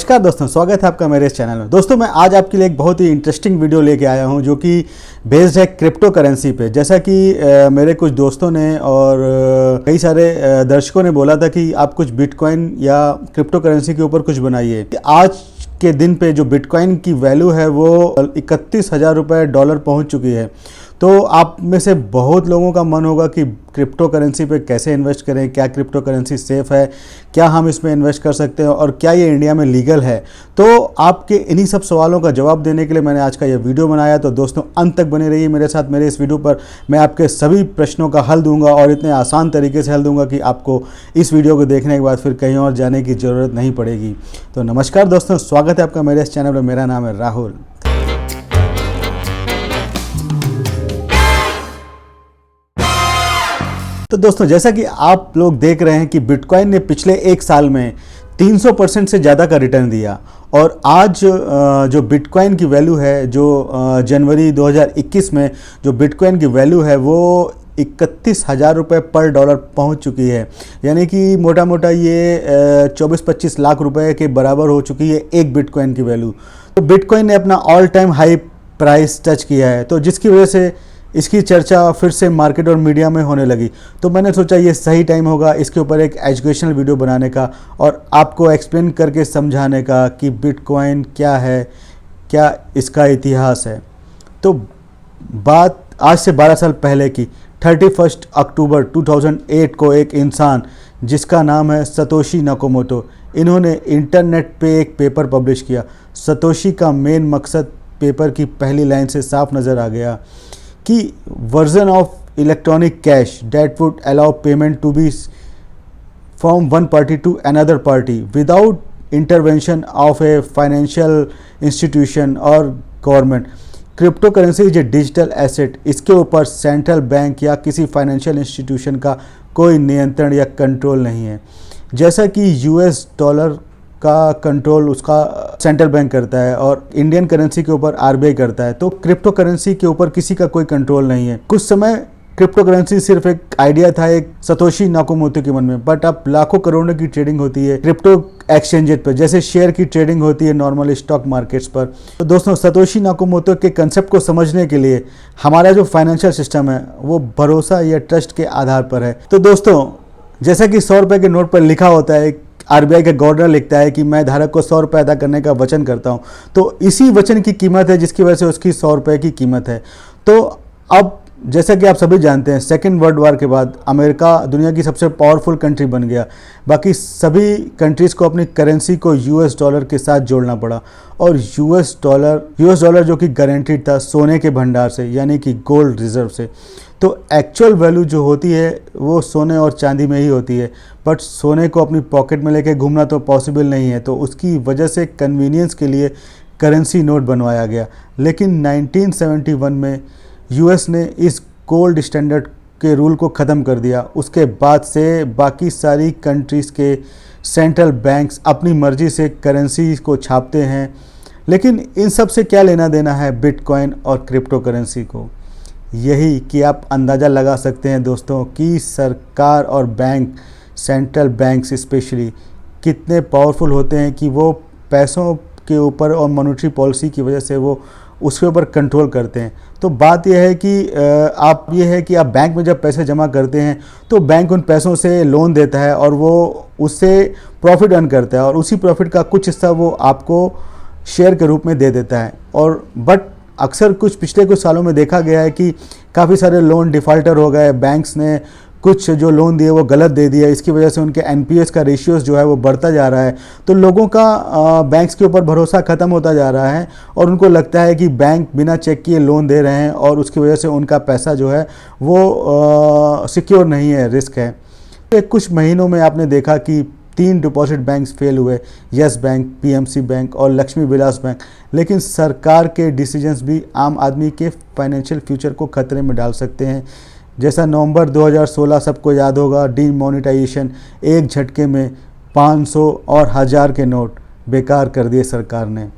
नमस्कार दोस्तों, स्वागत है आपका मेरे इस चैनल में। दोस्तों मैं आज आपके लिए एक बहुत ही इंटरेस्टिंग वीडियो लेके आया हूं जो कि बेस्ड है क्रिप्टो करेंसी पे। जैसा कि मेरे कुछ दोस्तों ने और कई सारे दर्शकों ने बोला था कि आप कुछ बिटकॉइन या क्रिप्टो करेंसी के ऊपर कुछ बनाइए। आज के दिन पे जो बिटकॉइन की वैल्यू है वो 31,000 रुपये डॉलर पहुँच चुकी है। तो आप में से बहुत लोगों का मन होगा कि क्रिप्टो करेंसी पे कैसे इन्वेस्ट करें, क्या क्रिप्टो करेंसी सेफ़ है, क्या हम इसमें इन्वेस्ट कर सकते हैं और क्या ये इंडिया में लीगल है। तो आपके इन्हीं सब सवालों का जवाब देने के लिए मैंने आज का ये वीडियो बनाया। तो दोस्तों अंत तक बने रहिए मेरे साथ। मेरे इस वीडियो पर मैं आपके सभी प्रश्नों का हल दूंगा और इतने आसान तरीके से हल दूंगा कि आपको इस वीडियो को देखने के बाद फिर कहीं और जाने की ज़रूरत नहीं पड़ेगी। तो नमस्कार दोस्तों, स्वागत है आपका मेरे इस चैनल पर। मेरा नाम है राहुल। तो दोस्तों जैसा कि आप लोग देख रहे हैं कि बिटकॉइन ने पिछले एक साल में 300% से ज़्यादा का रिटर्न दिया और आज जो बिटकॉइन की वैल्यू है, जो जनवरी 2021 में जो बिटकॉइन की वैल्यू है वो 31,000 रुपये पर डॉलर पहुंच चुकी है। यानी कि मोटा मोटा ये 24-25 लाख रुपए के बराबर हो चुकी है एक बिटकॉइन की वैल्यू। तो बिटकॉइन ने अपना all time high price touch किया है, तो जिसकी वजह से इसकी चर्चा फिर से मार्केट और मीडिया में होने लगी। तो मैंने सोचा ये सही टाइम होगा इसके ऊपर एक एजुकेशनल वीडियो बनाने का और आपको एक्सप्लेन करके समझाने का कि बिटकॉइन क्या है, क्या इसका इतिहास है। तो बात आज से 12 साल पहले की 31 अक्टूबर 2008 को एक इंसान जिसका नाम है सतोशी नाकामोटो, इन्होंने इंटरनेट पे एक पेपर पब्लिश किया। सतोशी का मेन मकसद पेपर की पहली लाइन से साफ नज़र आ गया कि version of electronic cash that would allow payment to be from one party to another party without intervention of a financial institution और government. Crypto currency is a digital asset, इसके ऊपर सेंट्रल बैंक या किसी financial institution का कोई नियंत्रण या control नहीं है। जैसा कि यूएस डॉलर का कंट्रोल उसका सेंट्रल बैंक करता है और इंडियन करेंसी के ऊपर आरबीआई करता है, तो क्रिप्टो करेंसी के ऊपर किसी का कोई कंट्रोल नहीं है। कुछ समय क्रिप्टो करेंसी सिर्फ एक आइडिया था एक सतोशी नाकामोटो के मन में, बट अब लाखों करोड़ों की ट्रेडिंग होती है क्रिप्टो एक्सचेंजेस पर, जैसे शेयर की ट्रेडिंग होती है नॉर्मल स्टॉक मार्केट्स पर। तो दोस्तों सतोशी नाकामोटो के कंसेप्ट को समझने के लिए हमारा जो फाइनेंशियल सिस्टम है वो भरोसा या ट्रस्ट के आधार पर है। तो दोस्तों जैसा कि 100 रुपये के नोट पर लिखा होता है, आरबीआई का गवर्नर लिखता है कि मैं धारक को 100 रुपये अदा करने का वचन करता हूं, तो इसी वचन की कीमत है जिसकी वजह से उसकी 100 रुपये की कीमत है। तो अब जैसा कि आप सभी जानते हैं सेकेंड वर्ल्ड वॉर के बाद अमेरिका दुनिया की सबसे पावरफुल कंट्री बन गया। बाकी सभी कंट्रीज़ को अपनी करेंसी को यूएस डॉलर के साथ जोड़ना पड़ा और यूएस डॉलर जो कि गारंटीड था सोने के भंडार से, यानी कि गोल्ड रिजर्व से। तो एक्चुअल वैल्यू जो होती है वो सोने और चांदी में ही होती है, बट सोने को अपनी पॉकेट में लेके घूमना तो पॉसिबल नहीं है। तो उसकी वजह से कन्वीनियंस के लिए करेंसी नोट बनवाया गया। लेकिन 1971 में यूएस ने इस गोल्ड स्टैंडर्ड के रूल को ख़त्म कर दिया। उसके बाद से बाकी सारी कंट्रीज़ के सेंट्रल बैंक्स अपनी मर्ज़ी से करेंसी को छापते हैं। लेकिन इन सब से क्या लेना देना है बिटकॉइन और क्रिप्टो करेंसी को? यही कि आप अंदाज़ा लगा सकते हैं दोस्तों कि सरकार और बैंक, सेंट्रल बैंक्स स्पेशली कितने पावरफुल होते हैं कि वो पैसों के ऊपर और मॉनेटरी पॉलिसी की वजह से वो उसके ऊपर कंट्रोल करते हैं। तो बात यह है कि आप बैंक में जब पैसे जमा करते हैं तो बैंक उन पैसों से लोन देता है और वो उससे प्रॉफिट अर्न करता है और उसी प्रॉफिट का कुछ हिस्सा वो आपको शेयर के रूप में दे देता है। और बट अक्सर पिछले कुछ सालों में देखा गया है कि काफ़ी सारे लोन डिफ़ॉल्टर हो गए, बैंक्स ने कुछ जो लोन दिए वो गलत दे दिया, इसकी वजह से उनके एनपीएस का रेशियोज़ जो है वो बढ़ता जा रहा है। तो लोगों का बैंक्स के ऊपर भरोसा ख़त्म होता जा रहा है और उनको लगता है कि बैंक बिना चेक किए लोन दे रहे हैं और उसकी वजह से उनका पैसा जो है वो सिक्योर नहीं है, रिस्क है। तो कुछ महीनों में आपने देखा कि 3 डिपॉजिट बैंक्स फेल हुए, यस बैंक, पीएमसी बैंक और लक्ष्मी विलास बैंक। लेकिन सरकार के डिसीजंस भी आम आदमी के फाइनेंशियल फ्यूचर को खतरे में डाल सकते हैं। जैसा नवंबर 2016 सबको याद होगा, डीमोनेटाइजेशन, एक झटके में 500 और 1000 के नोट बेकार कर दिए सरकार ने।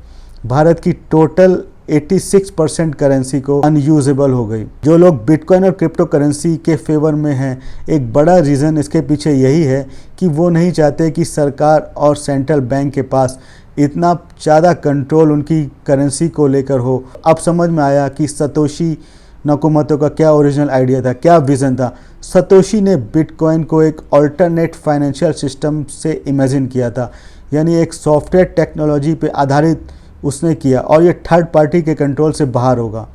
भारत की टोटल 86% करेंसी को अनयूजेबल हो गई। जो लोग बिटकॉइन और क्रिप्टो करेंसी के फेवर में हैं, एक बड़ा रीज़न इसके पीछे यही है कि वो नहीं चाहते कि सरकार और सेंट्रल बैंक के पास इतना ज़्यादा कंट्रोल उनकी करेंसी को लेकर हो। अब समझ में आया कि सतोशी नकामोटो का क्या ओरिजिनल आइडिया था, क्या विज़न था। सतोशी ने बिटकॉइन को एक अल्टरनेट फाइनेंशियल सिस्टम से इमेजिन किया था, यानी एक सॉफ्टवेयर टेक्नोलॉजी पे आधारित उसने किया, और ये थर्ड पार्टी के कंट्रोल से बाहर होगा।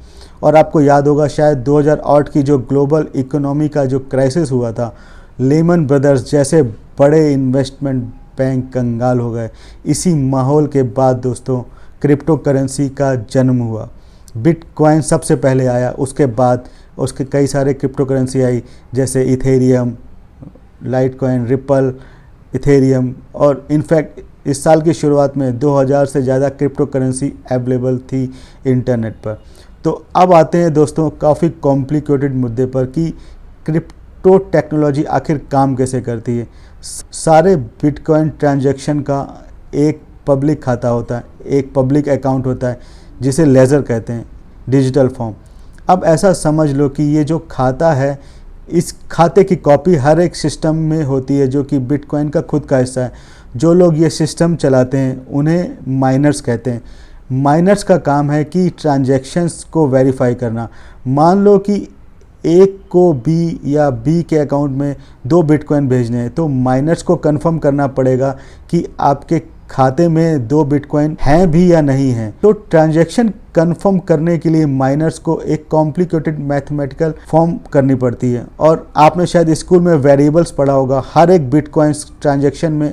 और आपको याद होगा शायद 2008 की जो ग्लोबल इकोनॉमी का जो क्राइसिस हुआ था, लेमन ब्रदर्स जैसे बड़े इन्वेस्टमेंट बैंक कंगाल हो गए। इसी माहौल के बाद दोस्तों क्रिप्टो करेंसी का जन्म हुआ। बिटकॉइन सबसे पहले आया, उसके बाद उसके कई सारे क्रिप्टो करेंसी आई, जैसे इथेरियम, लाइटकॉइन, रिपल, इथेरियम, और इनफैक्ट इस साल की शुरुआत में 2000 से ज़्यादा क्रिप्टो करेंसी अवेलेबल थी इंटरनेट पर। तो अब आते हैं दोस्तों काफ़ी कॉम्प्लिकेटेड मुद्दे पर कि क्रिप्टो टेक्नोलॉजी आखिर काम कैसे करती है। सारे बिटकॉइन ट्रांजैक्शन का एक पब्लिक खाता होता है, एक पब्लिक अकाउंट होता है जिसे लेजर कहते हैं, डिजिटल फॉर्म। अब ऐसा समझ लो कि ये जो खाता है, इस खाते की कॉपी हर एक सिस्टम में होती है जो कि बिटकॉइन का खुद का हिस्सा है। जो लोग ये सिस्टम चलाते हैं उन्हें माइनर्स कहते हैं। माइनर्स का काम है कि ट्रांजैक्शंस को वेरीफाई करना। मान लो कि एक को बी या बी के अकाउंट में 2 बिटकॉइन भेजने हैं, तो माइनर्स को कंफर्म करना पड़ेगा कि आपके खाते में 2 बिटकॉइन हैं भी या नहीं हैं। तो ट्रांजैक्शन कंफर्म करने के लिए माइनर्स को एक कॉम्प्लिकेटेड मैथमेटिकल फॉर्म करनी पड़ती है। और आपने शायद स्कूल में वेरिएबल्स पढ़ा होगा, हर एक बिटकॉइन ट्रांजैक्शन में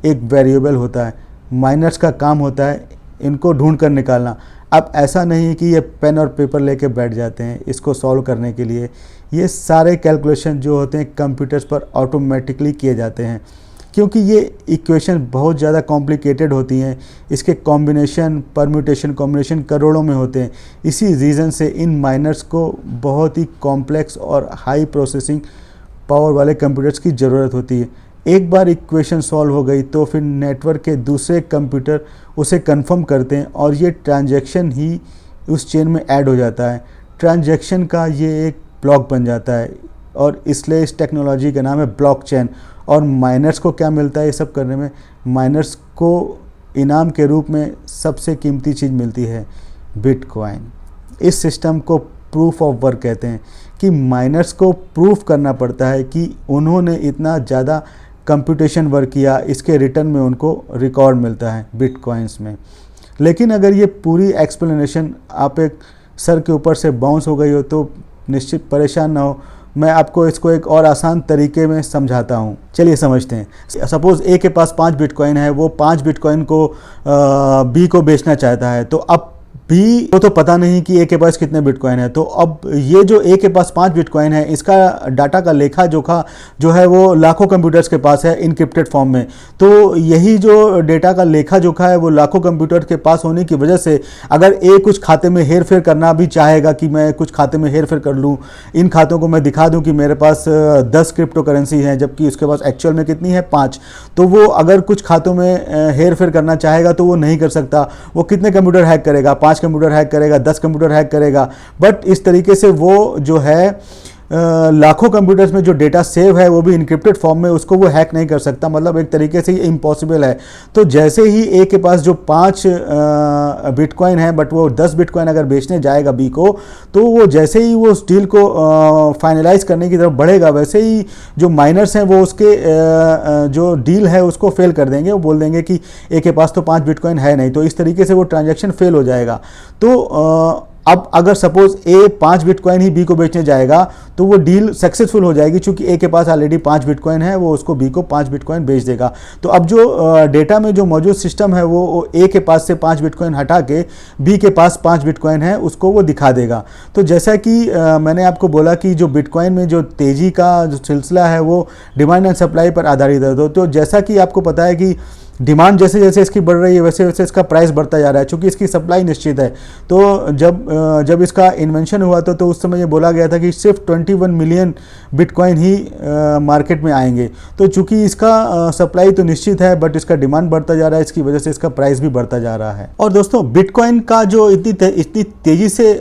एक वेरिएबल होता है। माइनर्स का काम होता है इनको ढूंढ कर निकालना। अब ऐसा नहीं है कि ये पेन और पेपर लेके बैठ जाते हैं इसको सॉल्व करने के लिए। ये सारे कैलकुलेशन जो होते हैं कंप्यूटर्स पर ऑटोमेटिकली किए जाते हैं, क्योंकि ये इक्वेशन बहुत ज़्यादा कॉम्प्लिकेटेड होती हैं। इसके कॉम्बिनेशन, परम्यूटेशन, कॉम्बिनेशन करोड़ों में होते हैं। इसी रीज़न से इन माइनर्स को बहुत ही कॉम्प्लेक्स और हाई प्रोसेसिंग पावर वाले कंप्यूटर्स की ज़रूरत होती है। एक बार इक्वेशन सॉल्व हो गई तो फिर नेटवर्क के दूसरे कंप्यूटर उसे कंफर्म करते हैं और ये ट्रांजैक्शन ही उस चेन में ऐड हो जाता है। ट्रांजैक्शन का ये एक ब्लॉक बन जाता है और इसलिए इस टेक्नोलॉजी का नाम है ब्लॉकचेन। और माइनर्स को क्या मिलता है ये सब करने में? माइनर्स को इनाम के रूप में सबसे कीमती चीज़ मिलती है, बिटकॉइन। इस सिस्टम को प्रूफ ऑफ वर्क कहते हैं कि माइनर्स को प्रूफ करना पड़ता है कि उन्होंने इतना ज़्यादा कंप्यूटेशन वर्क किया, इसके रिटर्न में उनको रिकॉर्ड मिलता है बिटकॉइंस में। लेकिन अगर ये पूरी एक्सप्लेनेशन आप एक सर के ऊपर से बाउंस हो गई हो तो निश्चित परेशान ना हो, मैं आपको इसको एक और आसान तरीके में समझाता हूँ। चलिए समझते हैं। सपोज़ ए के पास 5 बिटकॉइन है, वो 5 बिटकॉइन को बी को बेचना चाहता है। तो अब बी को तो पता नहीं कि ए के पास कितने बिटकॉइन है। तो अब ये जो ए के पास 5 बिटकॉइन है, इसका डाटा का लेखा जोखा जो है वो लाखों कंप्यूटर्स के पास है इनक्रिप्टेड फॉर्म में। तो यही जो डेटा का लेखा जोखा है वो लाखों कंप्यूटर के पास होने की वजह से अगर ए कुछ खाते में हेर फेर करना भी चाहेगा कि मैं कुछ खाते में हेर फेर कर लूँ, इन खातों को मैं दिखा दूँ कि मेरे पास 10 क्रिप्टो करेंसी हैं जबकि उसके पास एक्चुअल में कितनी है 5, तो वो अगर कुछ खातों में हेर फेर करना चाहेगा तो वो नहीं कर सकता। वो कितने कंप्यूटर हैक करेगा? 5 कंप्यूटर हैक करेगा, 10 कंप्यूटर हैक करेगा। बट इस तरीके से वो जो है लाखों कंप्यूटर्स में जो डेटा सेव है वो भी इनक्रिप्टेड फॉर्म में, उसको वो हैक नहीं कर सकता। मतलब एक तरीके से ये इम्पॉसिबल है। तो जैसे ही ए के पास जो 5 बिटकॉइन है बट वो 10 बिटकॉइन अगर बेचने जाएगा बी को, तो वो जैसे ही वो उस डील को फाइनलाइज करने की तरफ बढ़ेगा, वैसे ही जो माइनर्स हैं वो उसके जो डील है उसको फेल कर देंगे। वो बोल देंगे कि ए के पास तो 5 बिटकॉइन है नहीं। तो इस तरीके से वो ट्रांजैक्शन फेल हो जाएगा। तो अब अगर सपोज ए 5 बिटकॉइन ही बी को बेचने जाएगा तो वो डील सक्सेसफुल हो जाएगी, क्योंकि ए के पास ऑलरेडी 5 बिटकॉइन है, वो उसको बी को 5 बिटकॉइन बेच देगा। तो अब जो डेटा में जो मौजूद सिस्टम है वो ए के पास से 5 बिटकॉइन हटा के बी के पास 5 बिटकॉइन है उसको वो दिखा देगा। तो जैसा कि मैंने आपको बोला कि जो बिटकॉइन में जो तेज़ी का जो सिलसिला है वो डिमांड एंड सप्लाई पर आधारित है। तो जैसा कि आपको पता है कि डिमांड जैसे जैसे इसकी बढ़ रही है वैसे वैसे इसका प्राइस बढ़ता जा रहा है, क्योंकि इसकी सप्लाई निश्चित है। तो जब इसका इन्वेंशन हुआ तो उस समय ये बोला गया था कि सिर्फ 21 मिलियन बिटकॉइन ही मार्केट में आएंगे। तो चूंकि इसका सप्लाई तो निश्चित है बट इसका डिमांड बढ़ता जा रहा है, इसकी वजह से इसका प्राइस भी बढ़ता जा रहा है। और दोस्तों बिटकॉइन का जो इतनी तेज़ी से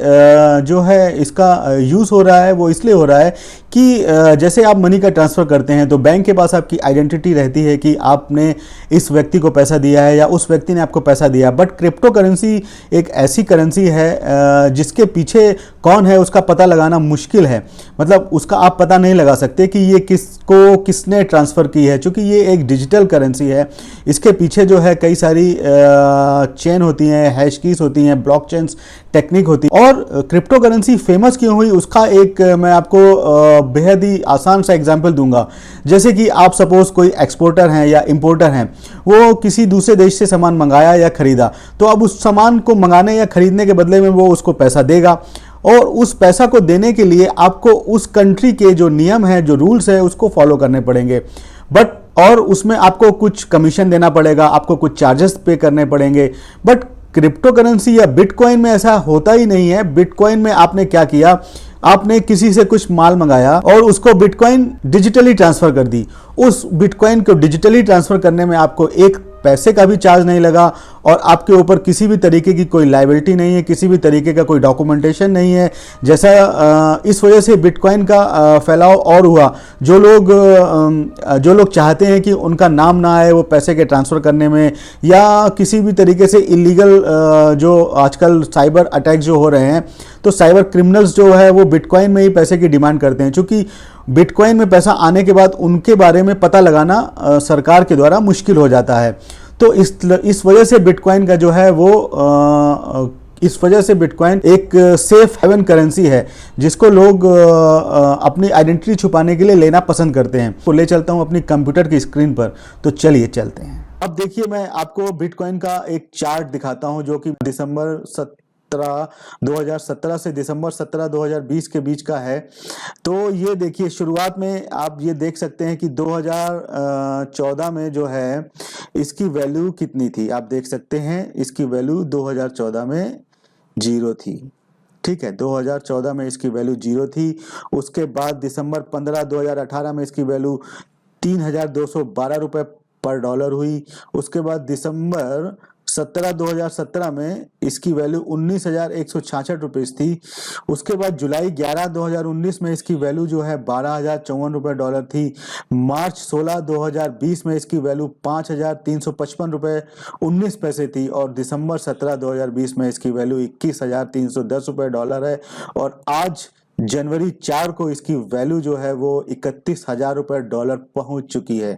जो है इसका यूज़ हो रहा है वो इसलिए हो रहा है कि जैसे आप मनी का ट्रांसफ़र करते हैं तो बैंक के पास आपकी आइडेंटिटी रहती है कि आपने इस व्यक्ति व्यक्ति को पैसा दिया है या उस व्यक्ति ने आपको पैसा दिया। बट क्रिप्टो करेंसी एक ऐसी करेंसी है जिसके पीछे कौन है उसका पता लगाना मुश्किल है। मतलब उसका आप पता नहीं लगा सकते कि ये किसने ट्रांसफ़र की है, क्योंकि ये एक डिजिटल करेंसी है। इसके पीछे जो है कई सारी चेन होती हैं, हैश कीज होती हैं, ब्लॉकचेन्स टेक्निक होती है। और क्रिप्टो करेंसी फेमस क्यों हुई उसका एक मैं आपको बेहद ही आसान सा एग्जांपल दूंगा। जैसे कि आप सपोज कोई एक्सपोर्टर हैं या इंपोर्टर हैं, वो किसी दूसरे देश से सामान मंगाया या खरीदा, तो अब उस सामान को मंगाने या खरीदने के बदले में वो उसको पैसा देगा, और उस पैसा को देने के लिए आपको उस कंट्री के जो नियम है, जो रूल्स है, उसको फॉलो करने पड़ेंगे। बट और उसमें आपको कुछ कमीशन देना पड़ेगा, आपको कुछ चार्जेस पे करने पड़ेंगे। बट क्रिप्टो करेंसी या बिटकॉइन में ऐसा होता ही नहीं है। बिटकॉइन में आपने क्या किया, आपने किसी से कुछ माल मंगाया और उसको बिटकॉइन डिजिटली ट्रांसफर कर दी। उस बिटकॉइन को डिजिटली ट्रांसफर करने में आपको एक पैसे का भी चार्ज नहीं लगा, और आपके ऊपर किसी भी तरीके की कोई लायबिलिटी नहीं है, किसी भी तरीके का कोई डॉक्यूमेंटेशन नहीं है। जैसा इस वजह से बिटकॉइन का फैलाव और हुआ। जो लोग चाहते हैं कि उनका नाम ना आए वो पैसे के ट्रांसफ़र करने में, या किसी भी तरीके से इलीगल जो आजकल साइबर अटैक जो हो रहे हैं, तो साइबर क्रिमिनल्स जो है वो बिटकॉइन में ही पैसे की डिमांड करते हैं। क्योंकि बिटकॉइन में पैसा आने के बाद उनके बारे में पता लगाना सरकार के द्वारा मुश्किल हो जाता है। तो इस वजह से बिटकॉइन का जो है वो इस वजह से बिटकॉइन एक सेफ हेवन करेंसी है, जिसको लोग अपनी आइडेंटिटी छुपाने के लिए लेना पसंद करते हैं। तो ले चलता हूं अपनी कंप्यूटर की स्क्रीन पर, तो चलिए चलते हैं। अब देखिए, मैं आपको बिटकॉइन का एक चार्ट दिखाता हूं जो कि दिसंबर 2017 से दिसंबर 17 2020 के बीच का है। तो ये देखिए, शुरुआत में आप ये देख सकते हैं कि 2014 में जो है इसकी वैल्यू कितनी थी, आप देख सकते हैं इसकी वैल्यू 2014 में 0 थी। ठीक है, 2014 में इसकी वैल्यू 0 थी। उसके बाद दिसंबर 15 2018 में इसकी वैल्यू 3,212 रुपये पर डॉलर हुई। उसके बाद दिसंबर 17 2017 में इसकी वैल्यू 19,166 रुपीज़ थी। उसके बाद जुलाई 11 2019 में इसकी वैल्यू जो है 12,054 रुपये डॉलर थी। मार्च 16 2020 में इसकी वैल्यू 5,355 रुपये 19 पैसे थी, और दिसंबर 17 2020 में इसकी वैल्यू 21,310 रुपये डॉलर है। और आज जनवरी 4 को इसकी वैल्यू जो है वो 31,000 रुपये डॉलर पहुंच चुकी है।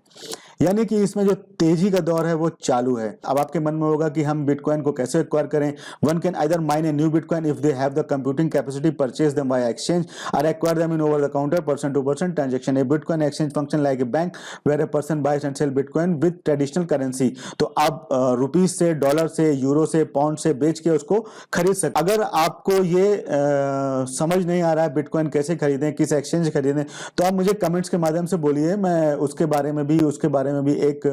यानी कि इसमें जो तेजी का दौर है वो चालू है। अब आपके मन में होगा कि हम बिटकॉइन को कैसे एक्वायर करें। One can either mine a new bitcoin if they have the computing capacity, purchase them by exchange, और acquire them in over the counter person to person transaction. A bitcoin exchange function like a bank where a person buys and sell bitcoin with traditional currency. तो आप rupees से, dollar से, euro से, pound से बेच के उसको खरीद सकते। अगर आपको ये समझ नहीं आ रहा है बिटकॉइन कैसे खरीदें, किस एक्सचेंज खरीदें, तो आप मुझे कमेंट्स के माध्यम से बोलिए, मैं उसके बारे में भी एक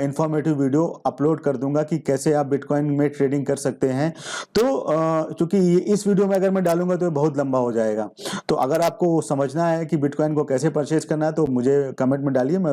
इंफॉर्मेटिव वीडियो अपलोड कर दूंगा कि कैसे आप बिटकॉइन में ट्रेडिंग कर सकते हैं। तो क्योंकि इस वीडियो में अगर मैं डालूंगा तो बहुत लंबा हो जाएगा। तो अगर आपको समझना है कि बिटकॉइन को कैसे परचेज करना है तो मुझे कमेंट में डालिए, मैं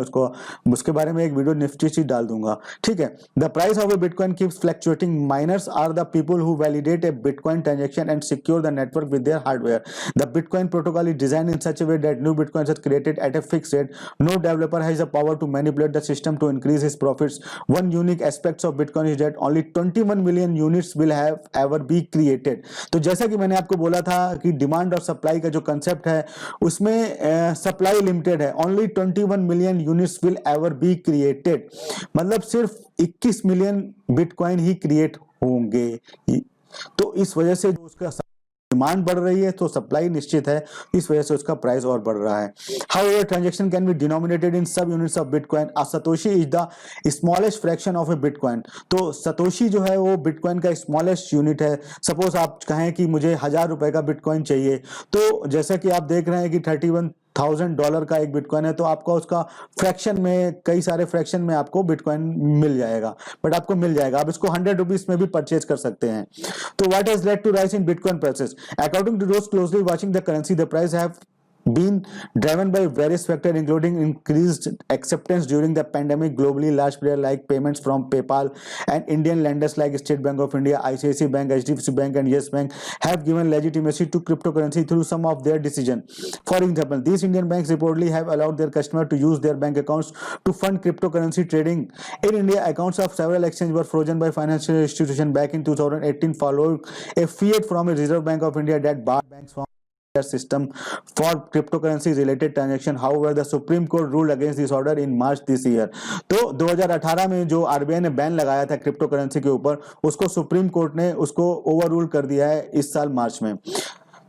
उसके बारे में एक वीडियो निफ्टी सी डाल दूंगा। ठीक है। The price of a bitcoin keeps fluctuating. Miners are the people who validate a bitcoin transaction and secure the network with their hardware. The bitcoin protocol is designed in such a way that new bitcoins are created at a fixed rate. No developer has the power to manipulate the system to increase his profits. One unique aspect of Bitcoin is that only 21 million units will have ever be created. तो जैसा कि मैंने आपको बोला था कि demand और supply का जो कंसेप्ट है उसमें सप्लाई लिमिटेड है। Only 21 million units will ever be created, मतलब सिर्फ 21 मिलियन बिटकॉइन ही क्रिएट होंगे। तो इस वजह से जो उसका डिमांड बढ़ रही है तो सप्लाई निश्चित है, इस वजह से उसका प्राइस और बढ़ रहा है। However, transaction can be denominated in sub units of Bitcoin. A Satoshi is the smallest fraction of a Bitcoin. तो सतोशी जो है वो बिटकॉइन का स्मॉलेस्ट यूनिट है। सपोज आप कहें कि मुझे 1,000 रुपए का बिटकॉइन चाहिए, तो जैसा कि आप देख रहे हैं कि $31,000 का एक बिटकॉइन है, तो आपका उसका फ्रैक्शन में, कई सारे फ्रैक्शन में आपको बिटकॉइन मिल जाएगा, बट आपको मिल जाएगा। आप इसको 100 रुपीज में भी परचेज कर सकते हैं। तो what has led to rise in bitcoin prices? According to those closely watching the currency, the price have been driven by various factors including increased acceptance during the pandemic globally. Large players like payments from PayPal and Indian lenders like State Bank of India, ICICI Bank, HDFC Bank and Yes Bank have given legitimacy to cryptocurrency through some of their decision. For example, these Indian banks reportedly have allowed their customers to use their bank accounts to fund cryptocurrency trading. In India, accounts of several exchanges were frozen by financial institutions back in 2018 following a fiat from a Reserve Bank of India that barred banks from their system for cryptocurrency related transaction. However, the Supreme Court ruled against this order in March this year. तो 2018 में जो RBI ने ban लगाया था crypto currency के ऊपर, उसको supreme court ने उसको ओवर रूल कर दिया है इस साल मार्च में.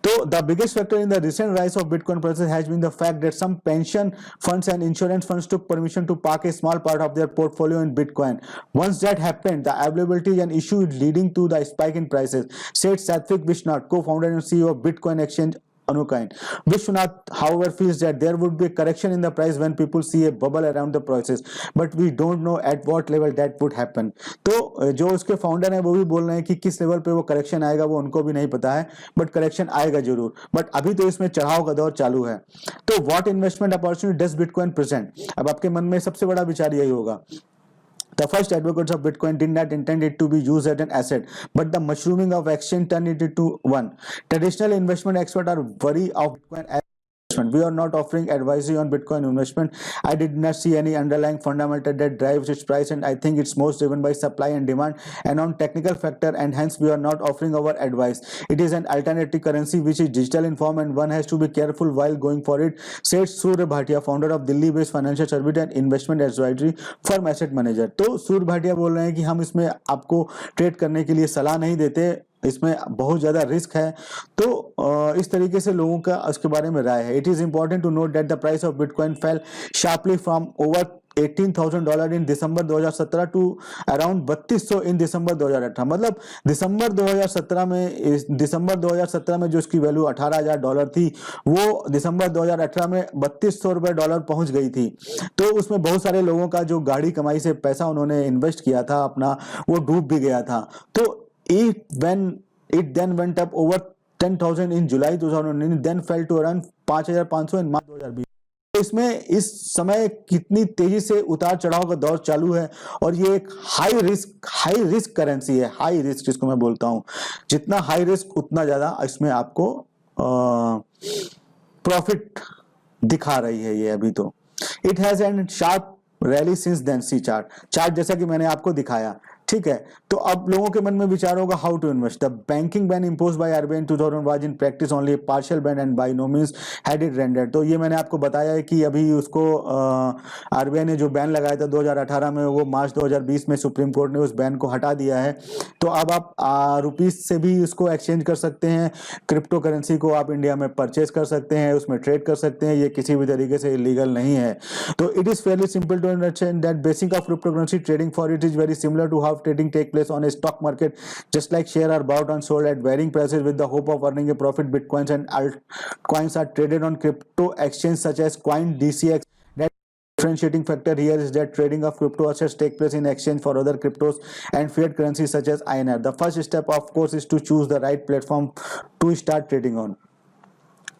So the biggest factor in the recent rise of Bitcoin prices has been the fact that some pension funds and insurance funds took permission to park a small part of their portfolio in Bitcoin. Once that happened, the availability and issue leading to the spike in prices, said Satvik Vishnath, co-founder and CEO of Bitcoin exchange Anucoin. Vishwanath, however, feels that there would be a correction in the price when people see a bubble around the prices, but we don't know at what level that would happen. तो जो उसके founder हैं वो भी बोल रहे हैं कि किस लेवल पे वो करेक्शन आएगा वो उनको भी नहीं पता है, बट करेक्शन आएगा जरूर. बट अभी तो इसमें चढ़ाव का दौर चालू है. तो what investment opportunity does bitcoin present? अब आपके मन में सबसे बड़ा विचार यही होगा. The first advocates of Bitcoin did not intend it to be used as an asset, but the mushrooming of exchange turned it into one. Traditional investment experts are worried of Bitcoin as investment. We are not offering advisory on Bitcoin investment. I did not see any underlying fundamental that drives its price, and I think it's most driven by supply and demand and on technical factor, and hence we are not offering our advice. It is an alternative currency which is digital in form, and one has to be careful while going for it, said Surya Bhatia, founder of Delhi-based financial service and investment advisory firm Asset Manager. तो सूर्य भाटिया बोल रहे हैं कि हम इसमें आपको trade करने के लिए सलाह नहीं देते, इसमें बहुत ज्यादा रिस्क है. तो इस तरीके से लोगों का उसके बारे में राय है. It is important to note that the price of bitcoin fell sharply from over $18,000 in December 2017 to around 3200 in December 2018. मतलब दिसंबर 2017 में जो इसकी वैल्यू $18,000 थी, वो दिसंबर 2018 में $3200 पहुंच गई थी. तो उसमें बहुत सारे लोगों का जो गाड़ी कमाई से पैसा उन्होंने इन्वेस्ट किया था अपना, वो डूब भी गया था. तो it then went up over 10,000 in July 2019, then fell to around 5,500 in March 2020. इसमें इस समय कितनी तेजी से उतार चढ़ाव का दौर चालू है, और ये एक हाई रिस्क करेंसी है. हाई रिस्क जिसको मैं बोलता हूं, जितना हाई रिस्क उतना ज्यादा इसमें आपको प्रॉफिट दिखा रही है ये अभी. तो it has an sharp rally since then. See chart जैसा कि मैंने आपको दिखाया, ठीक है. तो अब लोगों के मन में विचार होगा how to invest. The banking ban imposed by RBI in 2000 was in practice only a partial ban and by no means had it rendered. तो ये मैंने आपको बताया है कि अभी उसको आरबीआई ने जो बैन लगाया था 2018 में, वो मार्च 2020 में सुप्रीम कोर्ट ने उस बैन को हटा दिया है. तो अब आप रुपीस से भी उसको एक्सचेंज कर सकते हैं, क्रिप्टो करेंसी को आप इंडिया में परचेज कर सकते हैं, उसमें ट्रेड कर सकते हैं. ये किसी भी तरीके से इलीगल नहीं है. तो it is fairly simple to understand that basic of crypto currency trading for it is very similar to how trading take place on a stock market. Just like share are bought and sold at varying prices with the hope of earning a profit, bitcoins and altcoins are traded on crypto exchanges such as CoinDCX. That differentiating factor here is that trading of crypto assets take place in exchange for other cryptos and fiat currencies such as INR. The first step of course is to choose the right platform to start trading on.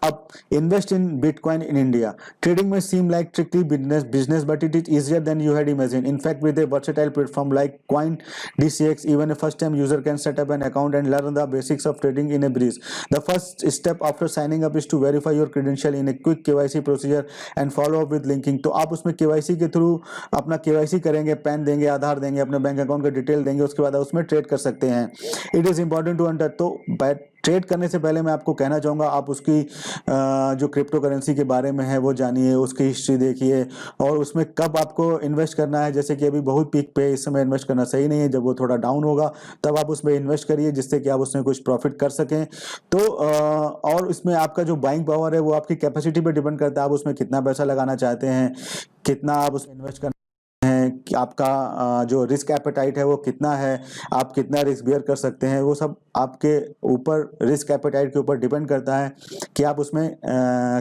Up, invest in Bitcoin in India. Trading may seem like tricky business, but it is easier than you had imagined. In fact, with a versatile platform like CoinDCX, even a first-time user can set up an account and learn the basics of trading in a breeze. The first step after signing up is to verify your credential in a quick KYC procedure and follow up with linking. तो आप उसमें KYC के through अपना KYC करेंगे, pan देंगे, आधार देंगे, अपने bank account का डिटेल देंगे, उसके बाद उसमें ट्रेड कर सकते हैं. It is important to under. तो ट्रेड करने से पहले मैं आपको कहना चाहूँगा, आप उसकी जो क्रिप्टो करेंसी के बारे में है वो जानिए, उसकी हिस्ट्री देखिए, और उसमें कब आपको इन्वेस्ट करना है. जैसे कि अभी बहुत पीक पे इस समय इन्वेस्ट करना सही नहीं है, जब वो थोड़ा डाउन होगा तब आप उसमें इन्वेस्ट करिए, जिससे कि आप उसमें कुछ प्रॉफिट कर सकें. तो और इसमें आपका जो बाइंग पावर है वो आपकी कैपेसिटी पे डिपेंड करता है. आप उसमें कितना पैसा लगाना चाहते हैं, कितना आप उसमें इन्वेस्ट करना है, कि आपका जो रिस्क एपेटाइट है वो कितना है, आप कितना रिस्क बियर कर सकते हैं, वो सब आपके ऊपर, रिस्क एपेटाइट के ऊपर डिपेंड करता है कि आप उसमें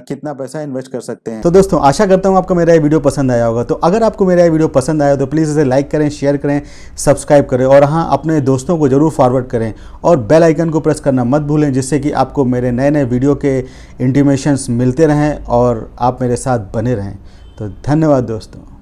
कितना पैसा इन्वेस्ट कर सकते हैं। तो दोस्तों आशा करता हूँ आपको मेरा ये वीडियो पसंद आया होगा। तो अगर आपको मेरा ये वीडियो पसंद आया तो प्लीज़ इसे लाइक करें, शेयर करें, सब्सक्राइब करें और हाँ, अपने दोस्तों को ज़रूर फॉरवर्ड करें और बेल आइकन को प्रेस करना मत भूलें, जिससे कि आपको मेरे नए नए वीडियो के इंटीमेशंस मिलते रहें और आप मेरे साथ बने रहें। तो धन्यवाद दोस्तों।